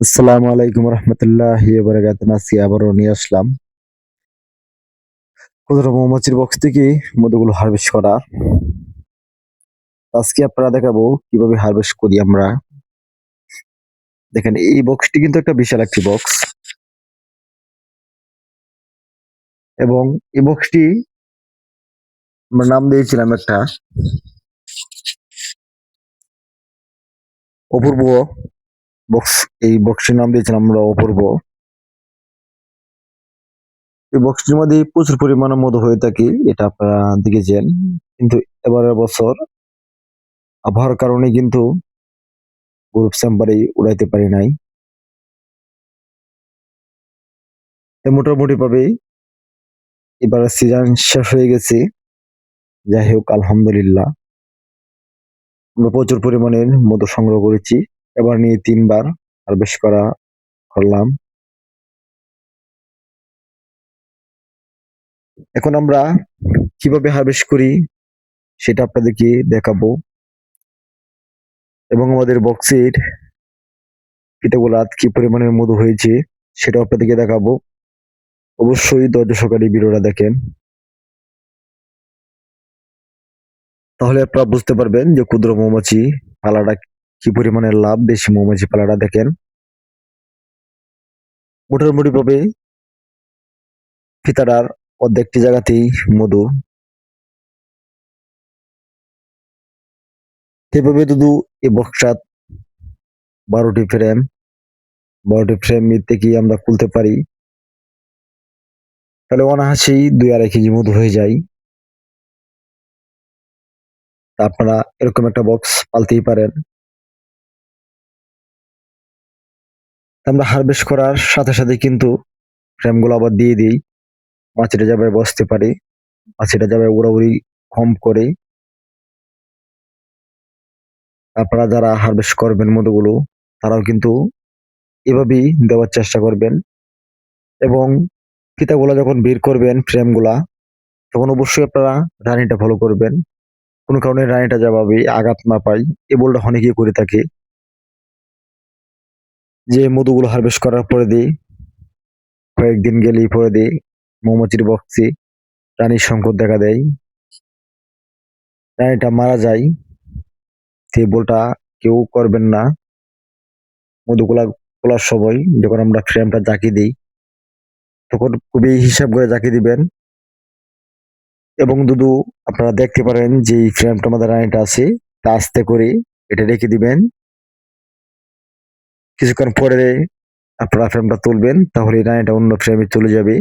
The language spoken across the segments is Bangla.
আসসালামু আলাইকুম রহমতুল্লাহি ওয়া বারাকাতুহু। আজকে আবারও নিয়ে আসলাম ক্ষুদ্র মৌমাছির বক্স থেকে মধুগুলো হারভেস্ট করা। আজকে আপনারা দেখাবো কিভাবে হারভেস্ট করি আমরা। দেখেন এই বক্সটি কিন্তু একটা বিশাল একটি বক্স, এবং এই বক্সটি আমরা নাম দিয়েছিলাম একটা অপূর্ব বক্স। এই বক্সটির নাম দিয়েছিলাম আমরা অপূর্ব। এই বক্সটির মধ্যে প্রচুর পরিমাণে মধু হয়ে থাকে, এটা আপনারা দেখেছেন। কিন্তু এবারের বছর আবহাওয়ার কারণে কিন্তু গ্রুপ স্যাম্পারে উড়াইতে পারি নাই। মোটামুটি ভাবে এবার সিজন শেষ হয়ে গেছে। যাই হোক, আলহামদুলিল্লাহ আমরা প্রচুর পরিমাণের মধু সংগ্রহ করেছি। এবার নিয়ে 3 বার হারভেস্ট করলাম। এখন আমরা কিভাবে হারভেস্ট করি সেটা আপনাদেরকে দেখাবো, এবং আমাদের বক্সের ফিতাগুলা কি পরিমাণের মধু হয়েছে সেটা আপনাদেরকে দেখাবো। অবশ্যই ধৈর্য সহকারে ভিডিওটা দেখেন, তাহলে আপনারা বুঝতে পারবেন যে ক্ষুদ্র মৌমাছি পালাটা কি পরিমাণের লাভ। দেশি মৌমাছি পালাটা দেখেন, মোটামুটি ভাবে ফিতাটার অর্ধেকটি জায়গাতেই মধু। সেভাবে শুধু এই বক্সটা 12টি ফ্রেম থেকে আমরা খুলতে পারি, তাহলে অনায়াসেই 2-2.5 কেজি মধু হয়ে যায়। তা আপনারা এরকম একটা বক্স পালতেই পারেন। আমরা হারভেস্ট করার সাথে সাথে কিন্তু ফ্রেমগুলো আবার দিয়ে দিই, মাছিটা যাবে বসতে পারে, মাছিটা যাবে উড়াউড়ি কম করে। আপনারা যারা হারভেস্ট করবেন মধুগুলো, তারাও কিন্তু এভাবেই দেওয়ার চেষ্টা করবেন। এবং ফিতাগুলা যখন বের করবেন ফ্রেমগুলা, তখন অবশ্যই আপনারা রানিটা ফলো করবেন। কোনো কারণে রানিটা যাভাবে আঘাত না পায়, এই ভুলটা অনেকেই করে থাকে, যে মধুগুলো হারভেস্ট করার পরে দিই, কয়েকদিন গেলেই পরে দিই মৌমাছির বক্সে রানীর সংকট দেখা দেয়, রানীটা মারা যায়। সেই ভুলটা কেউ করবেন না। মধুগুলা খোলার সময় যখন আমরা ফ্রেমটা জাকি দিই, তখন খুবই হিসাব করে জাকি দিবেন। এবং দুধু আপনারা দেখতে পারেন যে এই ফ্রেমটার মধ্যে রানীটা আছে, তা আস্তে করে এটা রেখে দিবেন। কিছুক্ষণ পরে আপনারা ফ্রেমটা তুলবেন, তাহলে এই রানীটা অন্য ফ্রেমে চলে যাবে,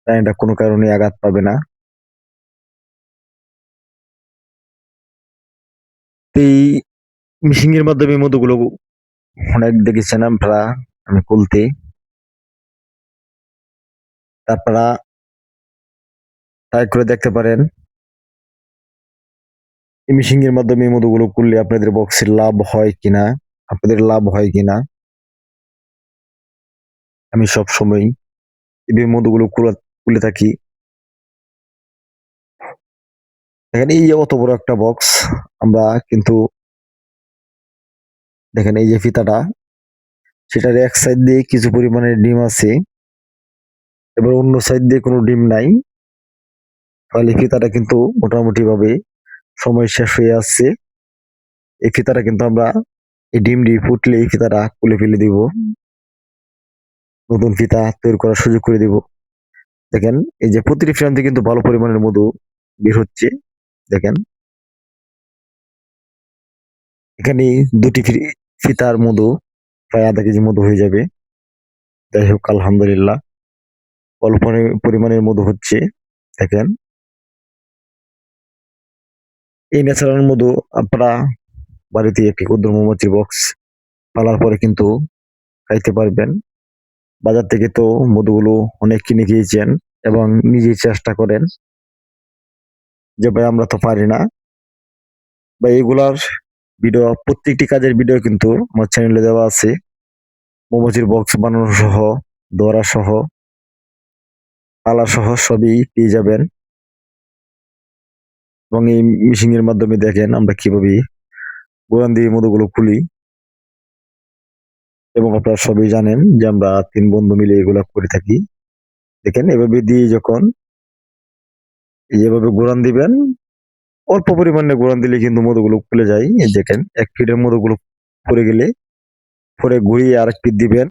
রানীটা কোনো কারণে আঘাত পাবে না। এই মিশিং এর মাধ্যমে মধুগুলো অনেক দেখেছেন আপনারা আমি খুলতে। আপনারা ট্রাই করে দেখতে পারেন এই মিশিং এর মাধ্যমে মধুগুলো খুললে আপনাদের বক্সের লাভ হয় কিনা, আপনাদের লাভ হয় কিনা। আমি সব সময় এই মধুগুলো খুলে থাকি। দেখেন এই যে অত বড় একটা বক্স, আমরা কিন্তু দেখেন এই যে ফিতাটা, সেটার এক সাইড দিয়ে কিছু পরিমাণে ডিম আছে, এবার অন্য সাইড দিয়ে কোনো ডিম নাই। তাহলে ফিতাটা কিন্তু মোটামুটি ভাবে সময় শেষ হয়ে আসছে। এই ফিতাটা কিন্তু আমরা এই ডিম দিয়ে ফুটলে এই ফিতাটা খুলে ফেলে দিব, নতুন ফিতা তৈরি করার সুযোগ করে দিব। দেখেন এই যে প্রতিটি ফ্রেম থেকে কিন্তু ভালো পরিমাণের মধু বের হচ্ছে। দেখেন এখানে দুটি ফিতার মধু প্রায় আধা 1 কেজি মধু হয়ে যাবে। যাই হোক, আলহামদুলিল্লাহ অল্প পরিমাণের মধু হচ্ছে। দেখেন এই ন্যাচারাল মধু আপনারা বাড়িতে একটি ক্ষুদ্র মৌমাছির বক্স পালার পরে কিন্তু খাইতে পারবেন। বাজার থেকে তো মধুগুলো অনেক কিনে খেয়েছেন এবং নিজেই চেষ্টা করেন যে ভাই আমরা তো পারি না। বা এগুলার ভিডিও, প্রত্যেকটি কাজের ভিডিও কিন্তু আমার চ্যানেলে দেওয়া আছে, মৌমাছির বক্স বানানো সহ, ধরা সহ, পালা সহ সবই পেয়ে যাবেন। এবং এই মিশিং এর মাধ্যমে দেখেন আমরা কিভাবে গোড়ান দিয়ে মধুগুলো খুলি। এবং আপনারা সবই জানেন যে আমরা ৩ বন্ধু মিলে এগুলা করে থাকি। দেখেন এভাবে দিয়ে যখন যেভাবে ঘুরান দিবেন, অল্প পরিমাণে ঘুরান দিলে কিন্তু মধুগুলো খুলে যায়। এই দেখেন ১ ফিটের মধুগুলো পড়ে গেলে পরে ঘুরিয়ে আরেক ফিট দিবেন।